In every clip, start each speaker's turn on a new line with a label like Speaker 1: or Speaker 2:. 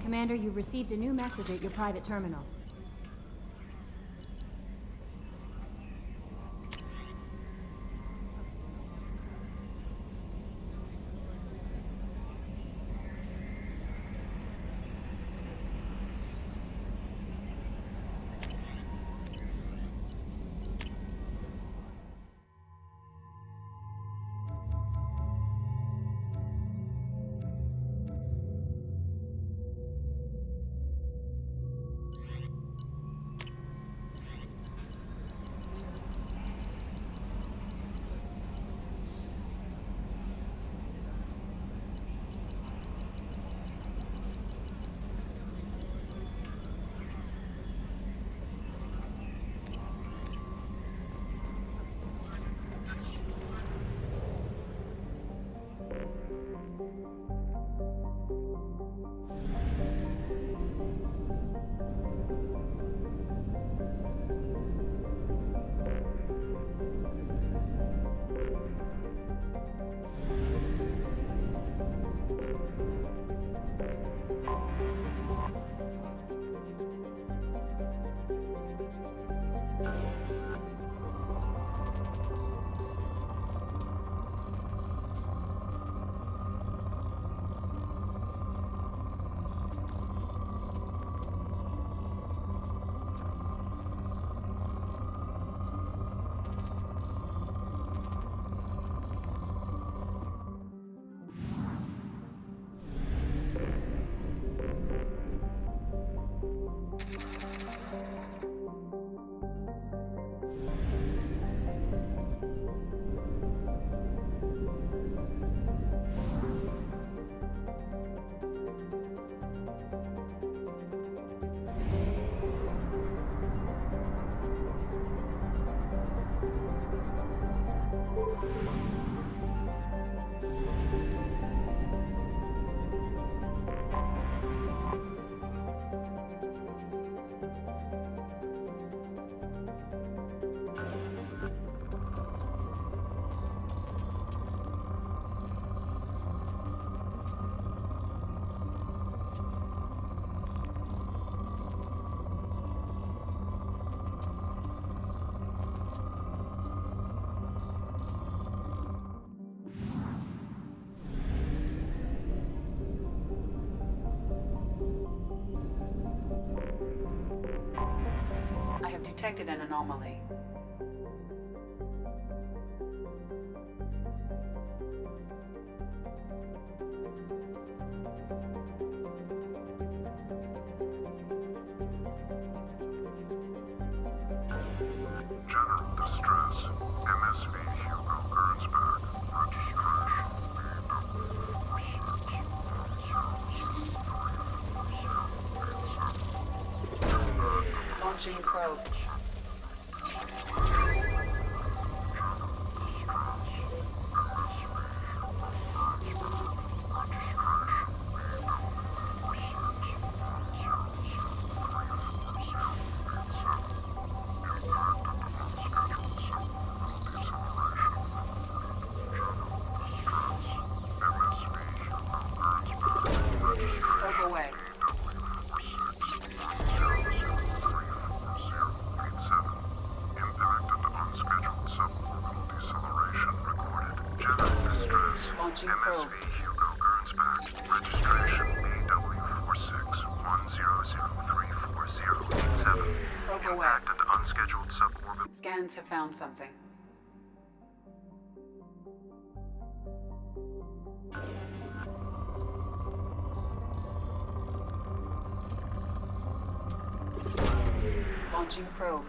Speaker 1: Commander, you've received a new message at your private terminal.
Speaker 2: I have detected an anomaly.
Speaker 3: General distress. MSV Hugo Gernsback. Registration
Speaker 2: Launching probe. Probe away. Launching probe.
Speaker 3: MSV Hugo Gernsback. Registration BW4610034087.
Speaker 2: Probe away.
Speaker 3: Impacted unscheduled suborbital.
Speaker 2: Scans have found something. Launching probe.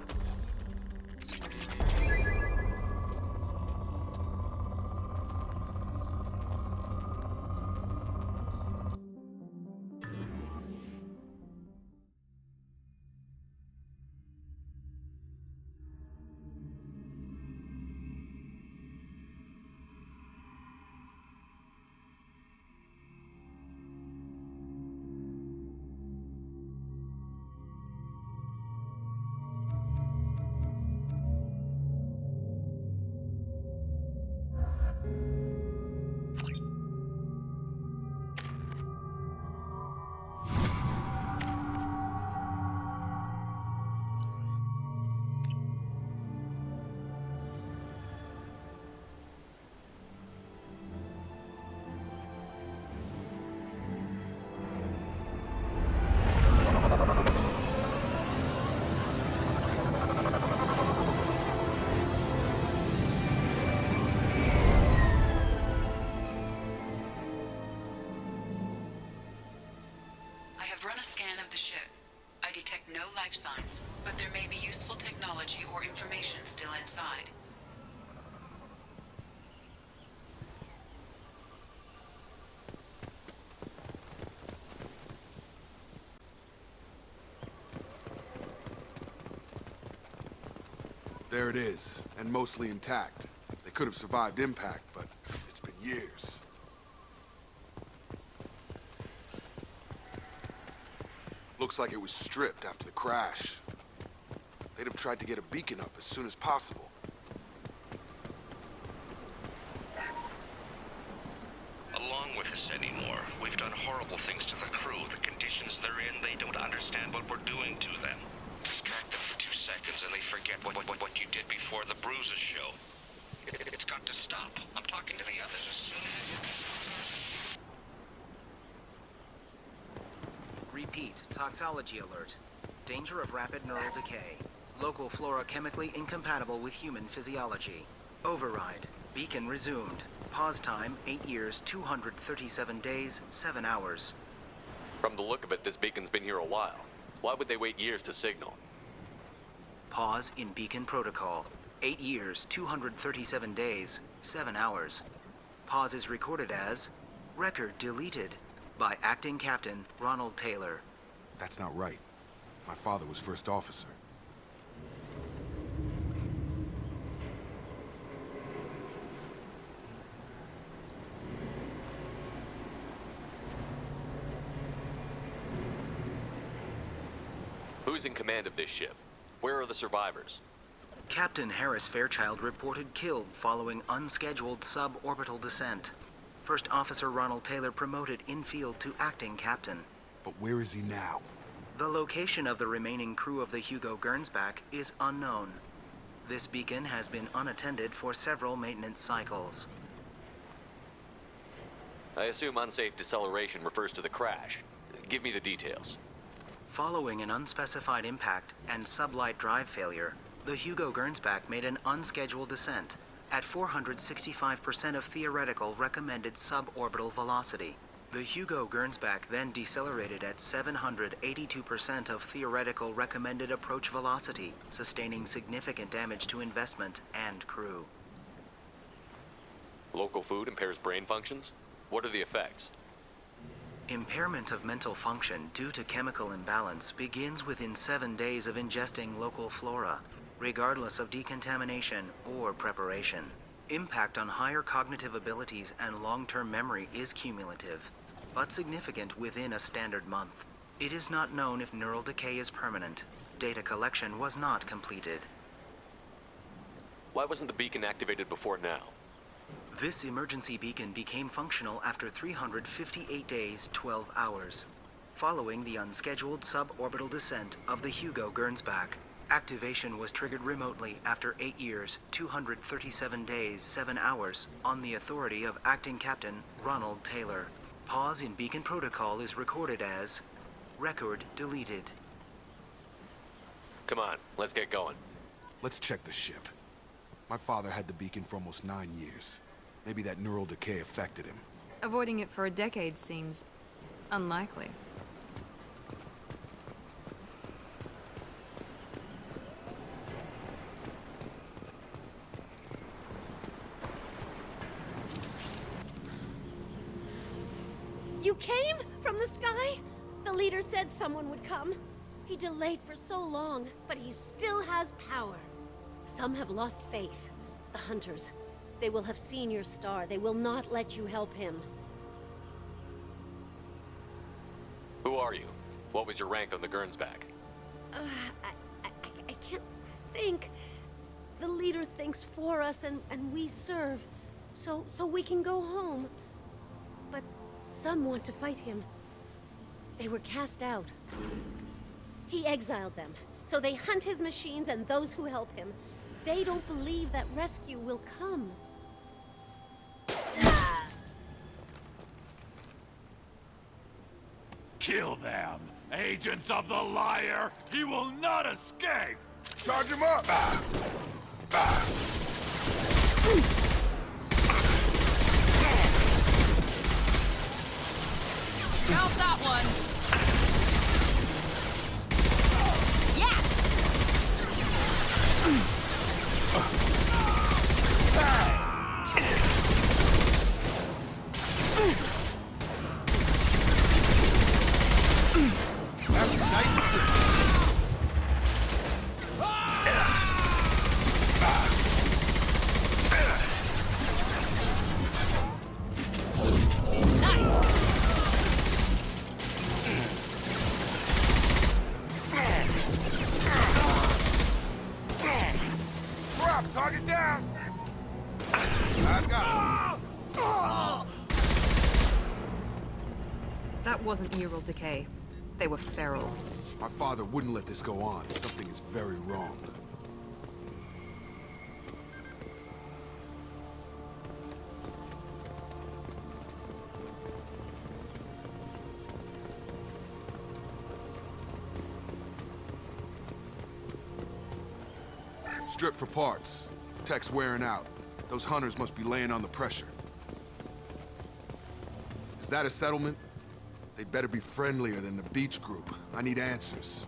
Speaker 2: I've run a scan of the ship. I detect no life signs, but there may be useful technology or information still inside.
Speaker 4: There it is, and mostly intact. They could have survived impact, but it's been years. Looks like it was stripped after the crash. They'd have tried to get a beacon up as soon as possible.
Speaker 5: Along with this anymore, we've done horrible things to the crew. The conditions they're in, they don't understand what we're doing to them. Distract them for 2 seconds and they forget what you did before the bruises show. It's got to stop. I'm talking to the others as soon as...
Speaker 6: Repeat, toxology alert. Danger of rapid neural decay. Local flora chemically incompatible with human physiology. Override. Beacon resumed. Pause time, 8 years, 237 days, 7 hours.
Speaker 7: From the look of it, this beacon's been here a while. Why would they wait years to signal?
Speaker 6: Pause in beacon protocol. 8 years, 237 days, 7 hours. Pause is recorded as record deleted by Acting Captain Ronald Taylor.
Speaker 4: That's not right. My father was first officer.
Speaker 7: Who's in command of this ship? Where are the survivors?
Speaker 6: Captain Harris Fairchild reported killed following unscheduled suborbital descent. First Officer Ronald Taylor promoted in-field to acting captain.
Speaker 4: But where is he now?
Speaker 6: The location of the remaining crew of the Hugo Gernsback is unknown. This beacon has been unattended for several maintenance cycles.
Speaker 7: I assume unsafe deceleration refers to the crash. Give me the details.
Speaker 6: Following an unspecified impact and sublight drive failure, the Hugo Gernsback made an unscheduled descent at 465% of theoretical recommended suborbital velocity. The Hugo Gernsback then decelerated at 782% of theoretical recommended approach velocity, sustaining significant damage to investment and crew.
Speaker 7: Local food impairs brain functions? What are the effects?
Speaker 6: Impairment of mental function due to chemical imbalance begins within 7 days of ingesting local flora, regardless of decontamination or preparation. Impact on higher cognitive abilities and long-term memory is cumulative, but significant within a standard month. It is not known if neural decay is permanent. Data collection was not completed.
Speaker 7: Why wasn't the beacon activated before now?
Speaker 6: This emergency beacon became functional after 358 days, 12 hours, following the unscheduled suborbital descent of the Hugo Gernsback. Activation was triggered remotely after 8 years, 237 days, 7 hours, on the authority of Acting Captain Ronald Taylor. Pause in beacon protocol is recorded as record deleted.
Speaker 7: Come on, let's get going.
Speaker 4: Let's check the ship. My father had the beacon for almost 9 years. Maybe that neural decay affected him.
Speaker 8: Avoiding it for a decade seems unlikely.
Speaker 9: You came from the sky? The leader said someone would come. He delayed for so long, but he still has power. Some have lost faith. The hunters. They will have seen your star. They will not let you help him.
Speaker 7: Who are you? What was your rank on the Gernsback?
Speaker 9: I can't think. The leader thinks for us and we serve. So we can go home. But some want to fight him. They were cast out. He exiled them. So they hunt his machines and those who help him. They don't believe that rescue will come.
Speaker 10: Kill them! Agents of the liar! He will not escape!
Speaker 4: Charge him up!
Speaker 8: Count that one!
Speaker 4: That's a nice trick. Drop, target down. I got it.
Speaker 8: That wasn't neural decay. They were feral.
Speaker 4: My father wouldn't let this go on. Something is very wrong. Strip for parts. Tech's wearing out. Those hunters must be laying on the pressure. Is that a settlement? They'd better be friendlier than the beach group. I need answers.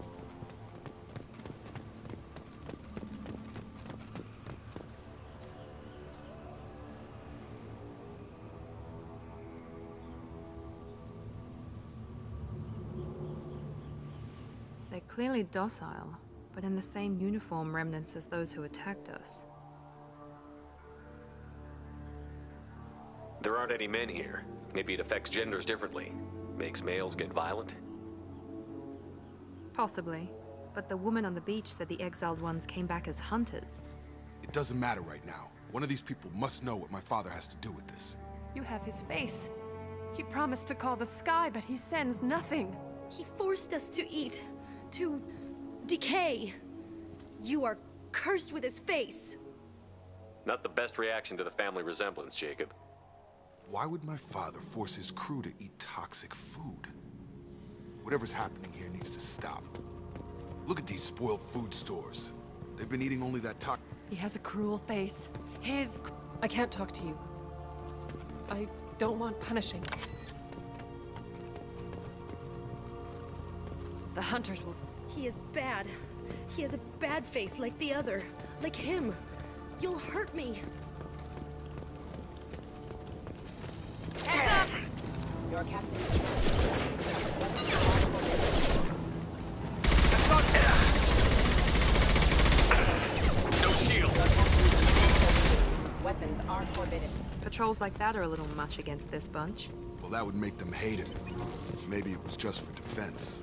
Speaker 8: They're clearly docile, but in the same uniform remnants as those who attacked us.
Speaker 7: There aren't any men here. Maybe it affects genders differently. Makes males get violent?
Speaker 8: Possibly. But the woman on the beach said the exiled ones came back as hunters.
Speaker 4: It doesn't matter right now. One of these people must know what my father has to do with this.
Speaker 11: You have his face. He promised to call the sky, but he sends nothing.
Speaker 9: He forced us to eat, to decay. You are cursed with his face.
Speaker 7: Not the best reaction to the family resemblance, Jacob.
Speaker 4: Why would my father force his crew to eat toxic food? Whatever's happening here needs to stop. Look at these spoiled food stores. They've been eating only that
Speaker 11: He has a cruel face. I can't talk to you. I don't want punishing. The hunters will...
Speaker 9: He is bad. He has a bad face like the other. Like him. You'll hurt me.
Speaker 1: Your captain.
Speaker 10: No shield.
Speaker 1: Weapons are forbidden.
Speaker 8: Patrols like that are a little much against this bunch.
Speaker 4: Well, that would make them hate him. Maybe it was just for defense.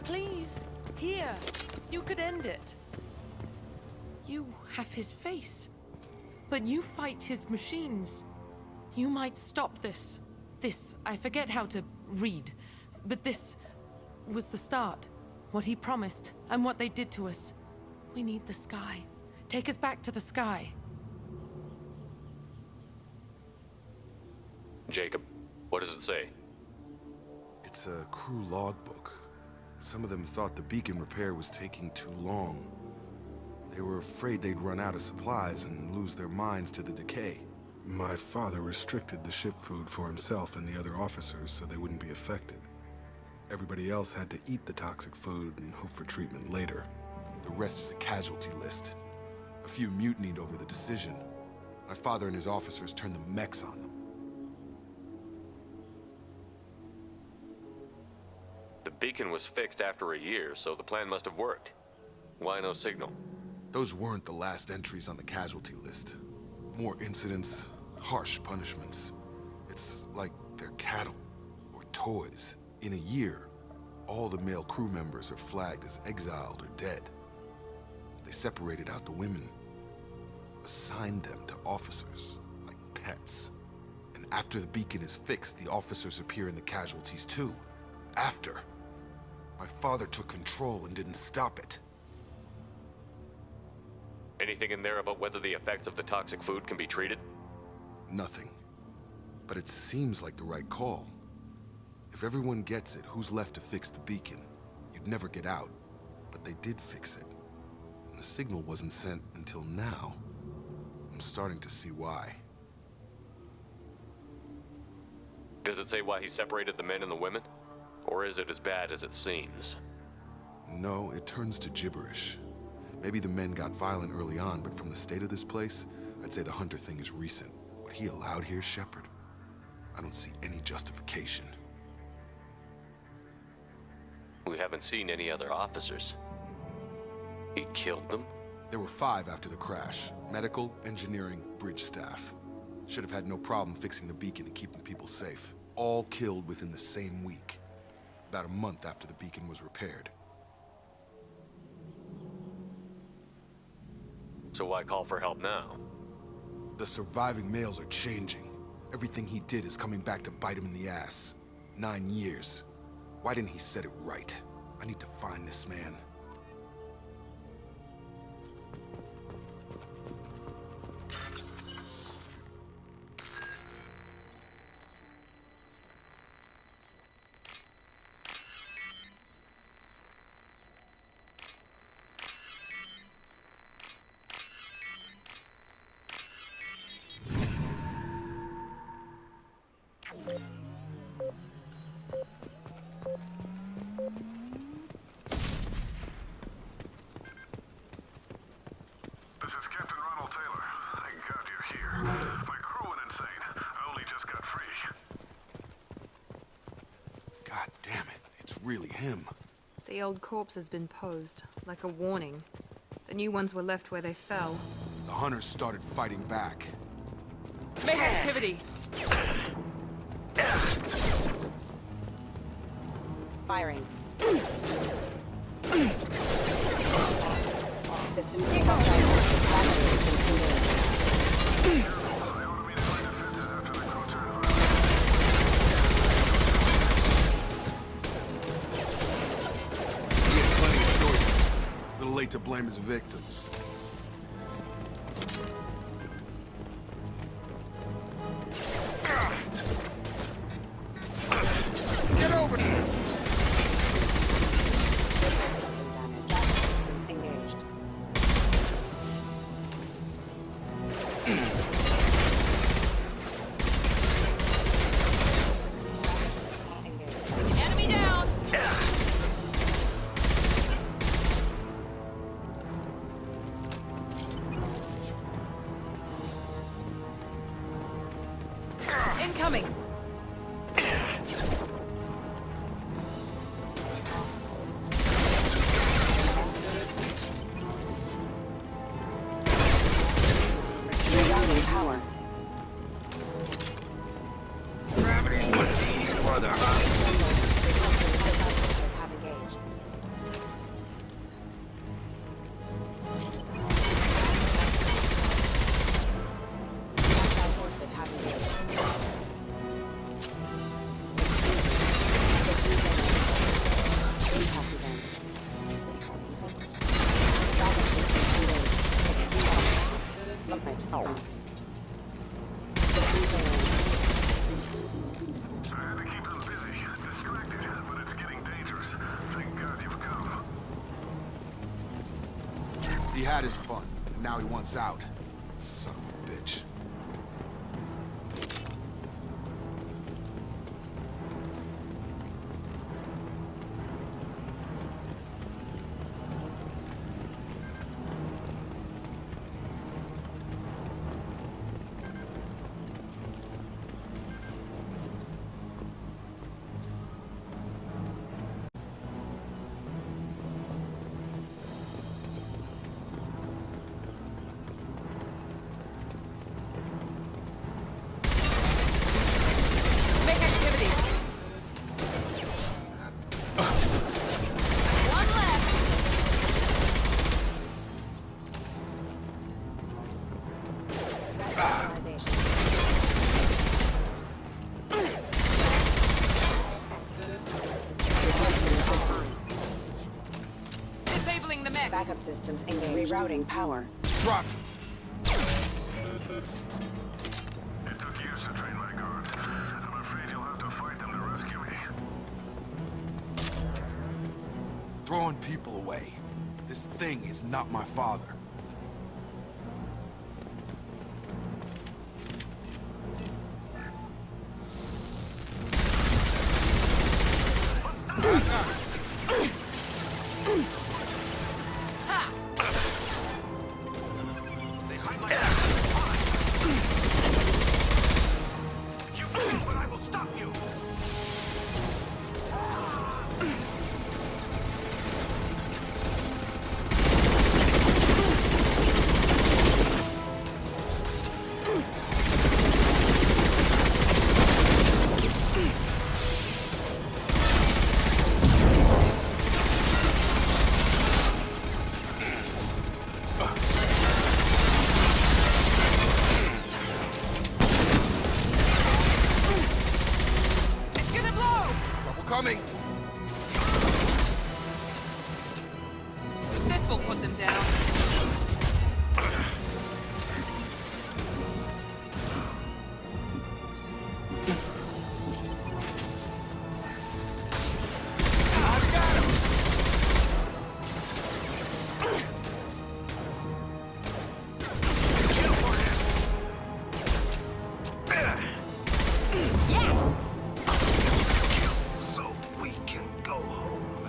Speaker 11: Please, here. You could end it. You have his face. But you fight his machines. You might stop this. I forget how to read. But this was the start. What he promised, and what they did to us. We need the sky. Take us back to the sky.
Speaker 7: Jacob, what does it say?
Speaker 4: It's a crew logbook. Some of them thought the beacon repair was taking too long. They were afraid they'd run out of supplies and lose their minds to the decay. My father restricted the ship food for himself and the other officers so they wouldn't be affected. Everybody else had to eat the toxic food and hope for treatment later. The rest is a casualty list. A few mutinied over the decision. My father and his officers turned the mechs on them.
Speaker 7: The beacon was fixed after a year, so the plan must have worked. Why no signal?
Speaker 4: Those weren't the last entries on the casualty list. More incidents, harsh punishments. It's like they're cattle or toys. In a year, all the male crew members are flagged as exiled or dead. They separated out the women, assigned them to officers, like pets. And after the beacon is fixed, the officers appear in the casualties too. After. My father took control and didn't stop it.
Speaker 7: Anything in there about whether the effects of the toxic food can be treated?
Speaker 4: Nothing. But it seems like the right call. If everyone gets it, who's left to fix the beacon? You'd never get out. But they did fix it. And the signal wasn't sent until now. I'm starting to see why.
Speaker 7: Does it say why he separated the men and the women? Or is it as bad as it seems?
Speaker 4: No, it turns to gibberish. Maybe the men got violent early on, but from the state of this place, I'd say the Hunter thing is recent. What he allowed here, Shepard? I don't see any justification.
Speaker 7: We haven't seen any other officers. He killed them?
Speaker 4: There were 5 after the crash. Medical, engineering, bridge staff. Should have had no problem fixing the beacon and keeping people safe. All killed within the same week. About a month after the beacon was repaired.
Speaker 7: So why call for help now?
Speaker 4: The surviving males are changing. Everything he did is coming back to bite him in the ass. 9 years. Why didn't he set it right? I need to find this man.
Speaker 3: This is Captain Ronald Taylor. Thank God you're here. My crew went insane. I only just got free.
Speaker 4: God damn it, it's really him.
Speaker 8: The old corpse has been posed, like a warning. The new ones were left where they fell.
Speaker 4: The Hunters started fighting back.
Speaker 11: Make activity!
Speaker 1: Firing. System decontact.
Speaker 4: He had plenty of choices. A little late to blame his victims. Get over here!
Speaker 1: Systems engaged.
Speaker 11: Enemy down! Incoming!
Speaker 1: Rerouting power.
Speaker 4: Gravity's what needs for the
Speaker 1: Have engaged. Hostile forces have engaged. Impact event. Backup systems engaged. Light. Systems engaged.
Speaker 3: I had to keep them busy, distracted, but it's getting dangerous. Thank God you've come.
Speaker 4: He had his fun, and now he wants out. Son of a bitch.
Speaker 11: Make activity! One left! Disabling the mech!
Speaker 1: Backup systems engaged. Rerouting power.
Speaker 4: Drop!
Speaker 3: It took years to train my guards. I'm afraid you'll have to fight them to rescue me.
Speaker 4: Throwing people away. This This thing is not my father. Coming!
Speaker 11: This will put them down.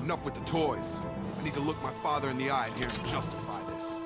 Speaker 4: Enough with the toys. I need to look my father in the eye and hear him justify this.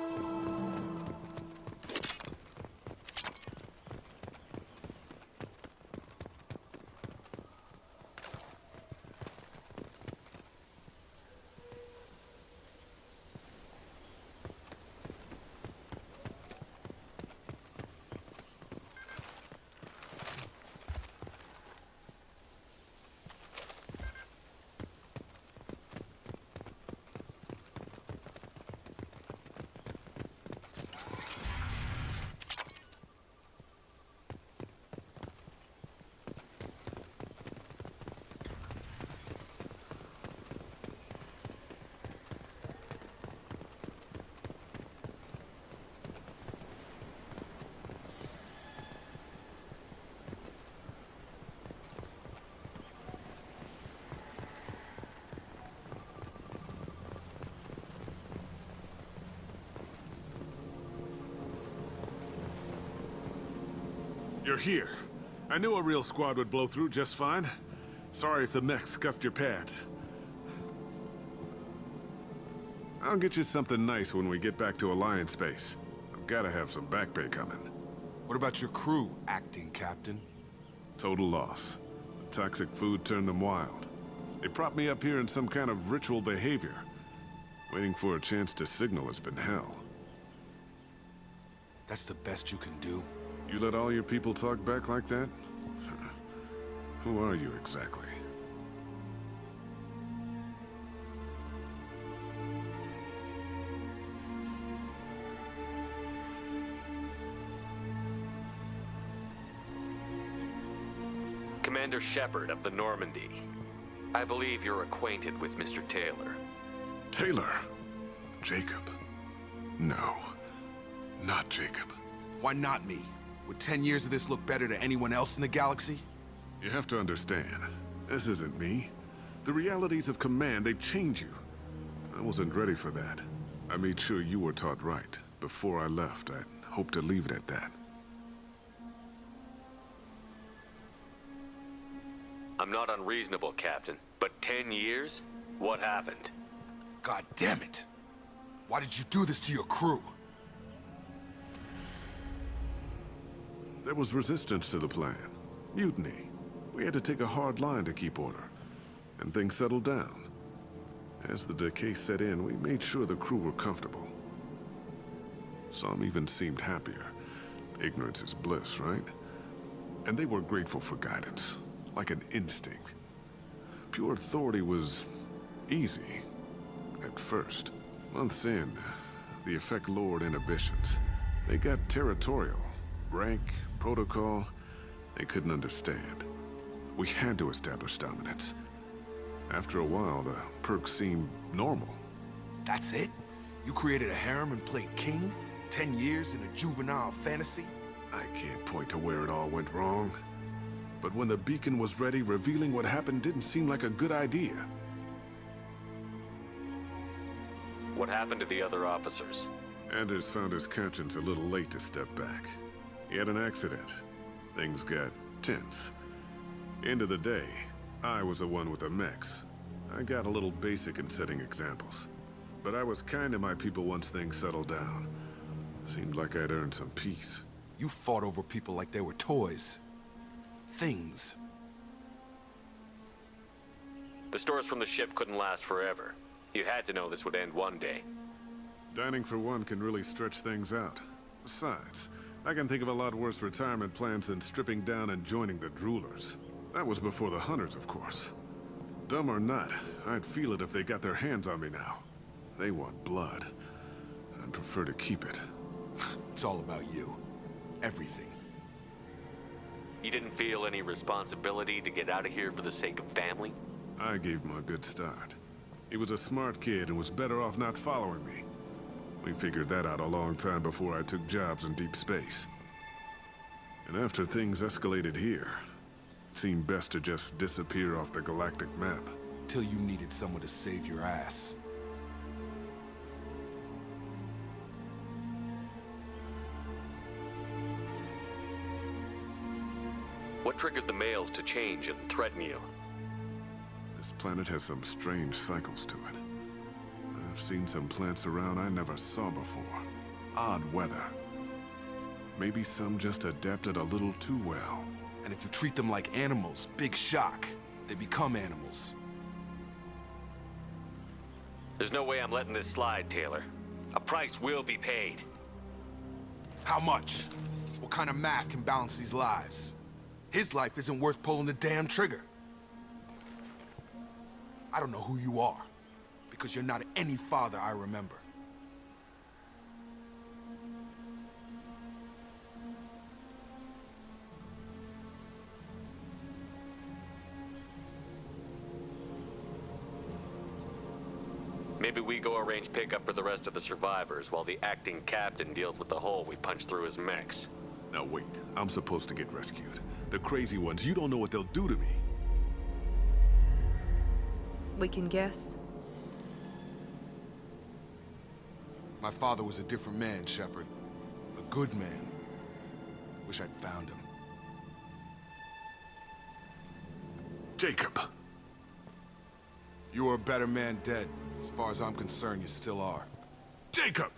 Speaker 3: You're here. I knew a real squad would blow through just fine. Sorry if the mech scuffed your pads. I'll get you something nice when we get back to Alliance space. I've gotta have some back pay coming.
Speaker 4: What about your crew, acting captain?
Speaker 3: Total loss. The toxic food turned them wild. They propped me up here in some kind of ritual behavior. Waiting for a chance to signal has been hell.
Speaker 4: That's the best you can do?
Speaker 3: You let all your people talk back like that? Who are you exactly?
Speaker 7: Commander Shepard of the Normandy. I believe you're acquainted with Mr. Taylor.
Speaker 3: Taylor? Jacob? No. Not Jacob.
Speaker 4: Why not me? Would 10 years of this look better to anyone else in the galaxy?
Speaker 3: You have to understand, this isn't me. The realities of command, they change you. I wasn't ready for that. I made sure you were taught right. Before I left, I hoped to leave it at that.
Speaker 7: I'm not unreasonable, Captain, but 10 years? What happened?
Speaker 4: God damn it! Why did you do this to your crew?
Speaker 3: There was resistance to the plan. Mutiny. We had to take a hard line to keep order. And things settled down. As the decay set in, we made sure the crew were comfortable. Some even seemed happier. Ignorance is bliss, right? And they were grateful for guidance, like an instinct. Pure authority was easy, at first. Months in, the effect lowered inhibitions. They got territorial. Rank, protocol, they couldn't understand. We had to establish dominance. After a while, the perks seemed normal.
Speaker 4: That's it? You created a harem and played king? 10 years in a juvenile fantasy?
Speaker 3: I can't point to where it all went wrong. But when the beacon was ready, revealing what happened didn't seem like a good idea.
Speaker 7: What happened to the other officers?
Speaker 3: Anders found his conscience a little late to step back. He had an accident. Things got tense. End of the day, I was the one with the mechs. I got a little basic in setting examples. But I was kind to my people once things settled down. Seemed like I'd earned some peace.
Speaker 4: You fought over people like they were toys. Things.
Speaker 7: The stores from the ship couldn't last forever. You had to know this would end one day.
Speaker 3: Dining for one can really stretch things out. Besides, I can think of a lot worse retirement plans than stripping down and joining the Droolers. That was before the Hunters, of course. Dumb or not, I'd feel it if they got their hands on me now. They want blood. I'd prefer to keep it.
Speaker 4: It's all about you. Everything.
Speaker 7: You didn't feel any responsibility to get out of here for the sake of family?
Speaker 3: I gave him a good start. He was a smart kid and was better off not following me. We figured that out a long time before I took jobs in deep space. And after things escalated here, it seemed best to just disappear off the galactic map.
Speaker 4: Till you needed someone to save your ass.
Speaker 7: What triggered the males to change and threaten you?
Speaker 3: This planet has some strange cycles to it. I've seen some plants around I never saw before. Odd weather. Maybe some just adapted a little too well.
Speaker 4: And if you treat them like animals, big shock. They become animals.
Speaker 7: There's no way I'm letting this slide, Taylor. A price will be paid.
Speaker 4: How much? What kind of math can balance these lives? His life isn't worth pulling the damn trigger. I don't know who you are, because you're not any father I remember.
Speaker 7: Maybe we go arrange pickup for the rest of the survivors while the acting captain deals with the hole we punched through his mechs.
Speaker 3: Now wait, I'm supposed to get rescued. The crazy ones, you don't know what they'll do to me.
Speaker 8: We can guess.
Speaker 4: My father was a different man, Shepard. A good man. Wish I'd found him.
Speaker 3: Jacob!
Speaker 4: You were a better man dead. As far as I'm concerned, you still are.
Speaker 3: Jacob!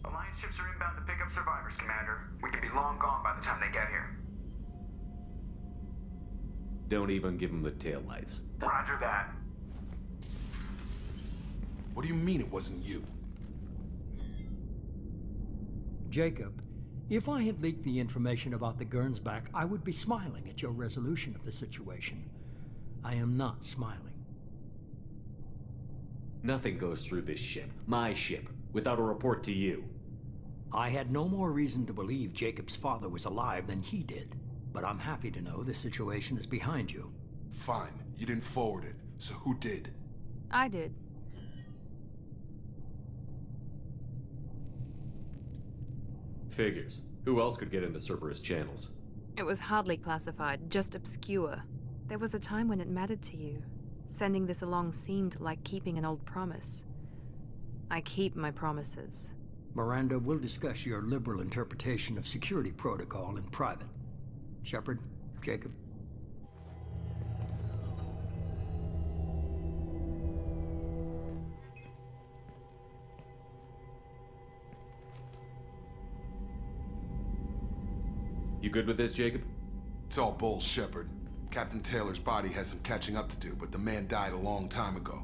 Speaker 12: Alliance ships are inbound to pick up survivors, Commander. We could be long gone by the time they get here.
Speaker 13: Don't even give them the taillights.
Speaker 12: Roger that.
Speaker 4: What do you mean it wasn't you?
Speaker 14: Jacob, if I had leaked the information about the Gernsback, I would be smiling at your resolution of the situation. I am not smiling.
Speaker 13: Nothing goes through this ship, my ship, without a report to you.
Speaker 14: I had no more reason to believe Jacob's father was alive than he did. But I'm happy to know the situation is behind you.
Speaker 4: Fine. You didn't forward it. So who did?
Speaker 8: I did.
Speaker 13: Figures. Who else could get into Cerberus channels?
Speaker 8: It was hardly classified, just obscure. There was a time when it mattered to you. Sending this along seemed like keeping an old promise. I keep my promises.
Speaker 14: Miranda, we'll discuss your liberal interpretation of security protocol in private. Shepard, Jacob.
Speaker 13: You good with this, Jacob?
Speaker 4: It's all bull, Shepard. Captain Taylor's body has some catching up to do, but the man died a long time ago.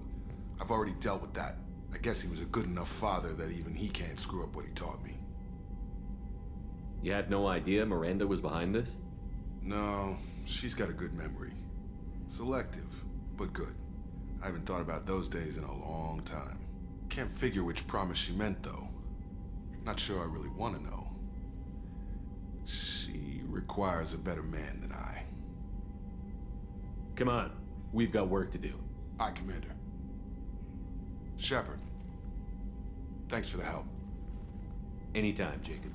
Speaker 4: I've already dealt with that. I guess he was a good enough father that even he can't screw up what he taught me.
Speaker 13: You had no idea Miranda was behind this?
Speaker 4: No, she's got a good memory. Selective, but good. I haven't thought about those days in a long time. Can't figure which promise she meant, though. Not sure I really want to know. She requires a better man than I.
Speaker 13: Come on, we've got work to do.
Speaker 4: Aye, Commander. Shepard, thanks for the help.
Speaker 13: Anytime, Jacob.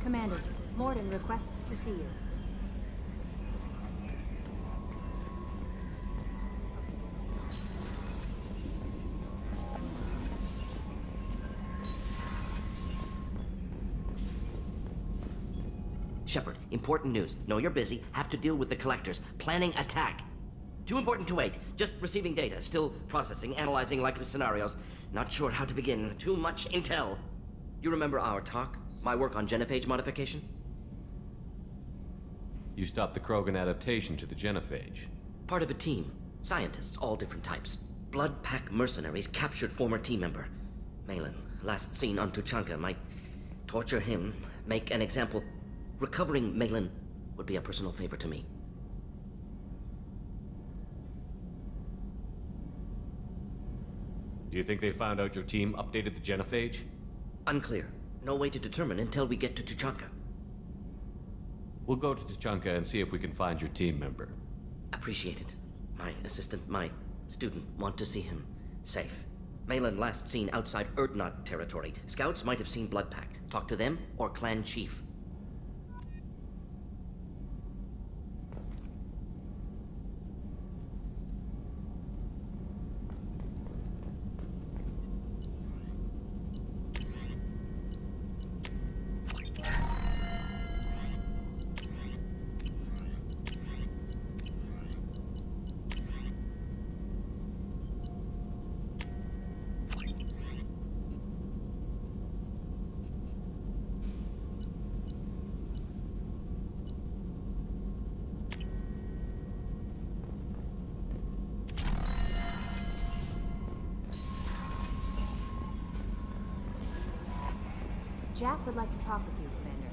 Speaker 15: Commander, Mordin requests to see you.
Speaker 16: Shepard, important news. Know you're busy. Have to deal with the collectors. Planning attack. Too important to wait. Just receiving data. Still processing, analyzing likely scenarios. Not sure how to begin. Too much intel. You remember our talk? My work on genophage modification?
Speaker 13: You stopped the Krogan adaptation to the genophage.
Speaker 16: Part of a team. Scientists, all different types. Blood Pack mercenaries captured former team member. Malin, last seen on Tuchanka, might torture him, make an example. Recovering Malin would be a personal favor to me.
Speaker 13: Do you think they found out your team updated the genophage?
Speaker 16: Unclear. No way to determine until we get to Tuchanka.
Speaker 13: We'll go to Tuchanka and see if we can find your team member.
Speaker 16: Appreciate it. My assistant, my student, want to see him safe. Malin last seen outside Erdnot territory. Scouts might have seen Blood Pack. Talk to them or clan chief.
Speaker 15: Jack would like to talk with you, Commander.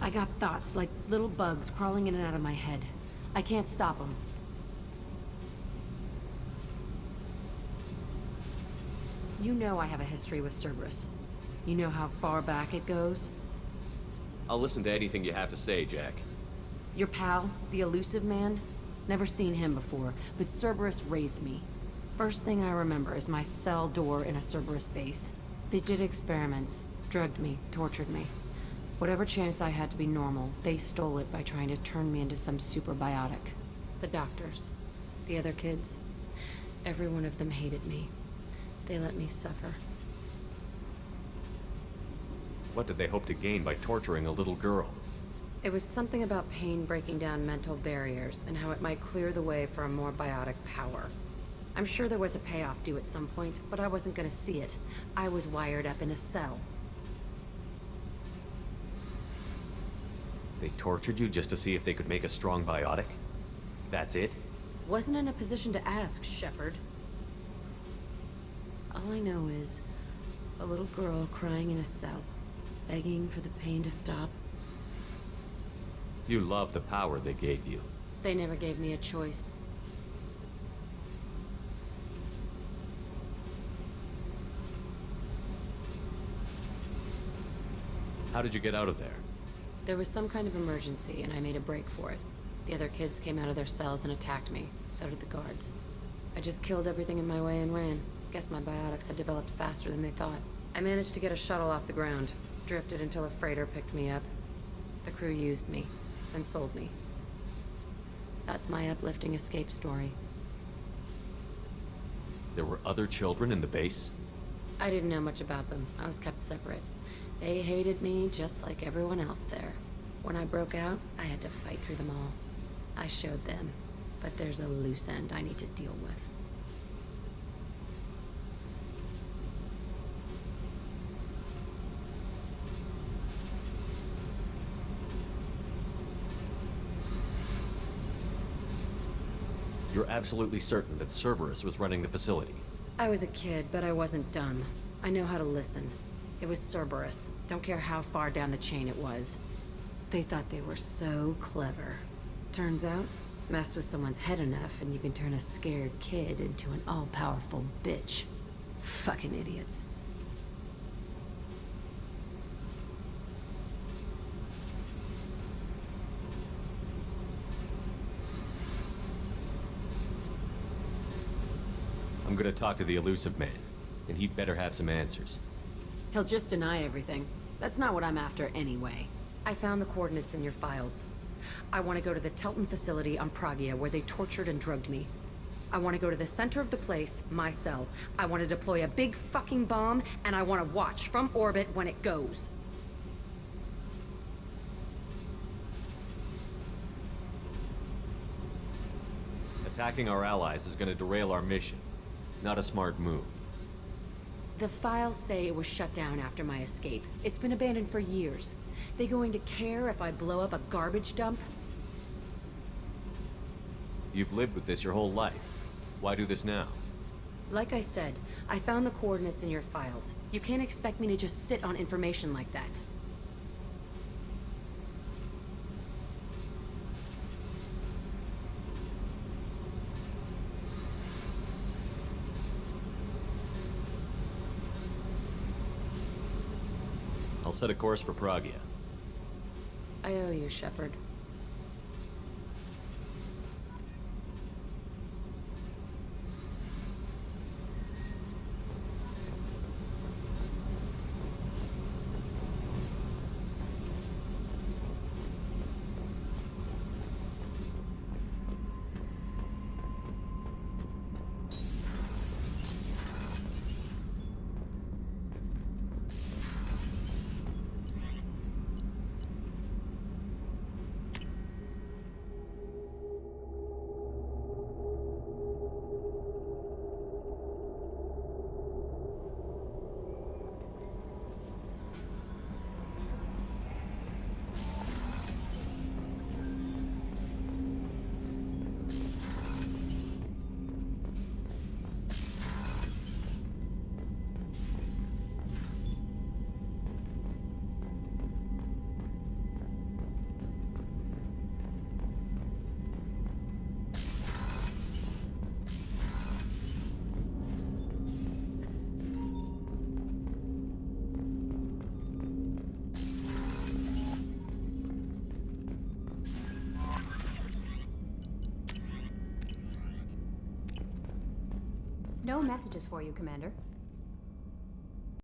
Speaker 17: I got thoughts like little bugs crawling in and out of my head. I can't stop them. You know I have a history with Cerberus. You know how far back it goes?
Speaker 13: I'll listen to anything you have to say, Jack.
Speaker 17: Your pal, the elusive man? Never seen him before, but Cerberus raised me. First thing I remember is my cell door in a Cerberus base. They did experiments, drugged me, tortured me. Whatever chance I had to be normal, they stole it by trying to turn me into some superbiotic. The doctors, the other kids, every one of them hated me. They let me suffer.
Speaker 13: What did they hope to gain by torturing a little girl?
Speaker 17: It was something about pain breaking down mental barriers and how it might clear the way for a more biotic power. I'm sure there was a payoff due at some point, but I wasn't gonna see it. I was wired up in a cell.
Speaker 13: They tortured you just to see if they could make a strong biotic? That's it?
Speaker 17: Wasn't in a position to ask, Shepard. All I know is a little girl crying in a cell, begging for the pain to stop.
Speaker 13: You love the power they gave you.
Speaker 17: They never gave me a choice.
Speaker 13: How did you get out of there?
Speaker 17: There was some kind of emergency, and I made a break for it. The other kids came out of their cells and attacked me. So did the guards. I just killed everything in my way and ran. Guess my biotics had developed faster than they thought. I managed to get a shuttle off the ground. Drifted until a freighter picked me up. The crew used me, then sold me. That's my uplifting escape story.
Speaker 13: There were other children in the base?
Speaker 17: I didn't know much about them. I was kept separate. They hated me just like everyone else there. When I broke out, I had to fight through them all. I showed them, but there's a loose end I need to deal with.
Speaker 13: You're absolutely certain that Cerberus was running the facility?
Speaker 17: I was a kid, but I wasn't dumb. I know how to listen. It was Cerberus. Don't care how far down the chain it was. They thought they were so clever. Turns out, mess with someone's head enough and you can turn a scared kid into an all-powerful bitch. Fucking idiots.
Speaker 13: I'm gonna talk to the Elusive Man, and he'd better have some answers.
Speaker 17: He'll just deny everything. That's not what I'm after anyway. I found the coordinates in your files. I want to go to the Telton facility on Pragia where they tortured and drugged me. I want to go to the center of the place, my cell. I want to deploy a big fucking bomb, and I want to watch from orbit when it goes.
Speaker 13: Attacking our allies is gonna derail our mission. Not a smart move.
Speaker 17: The files say it was shut down after my escape. It's been abandoned for years. They going to care if I blow up a garbage dump?
Speaker 13: You've lived with this your whole life. Why do this now?
Speaker 17: Like I said, I found the coordinates in your files. You can't expect me to just sit on information like that.
Speaker 13: I'll set a course for Pragia.
Speaker 17: I owe you, Shepard.
Speaker 15: No messages for you, Commander.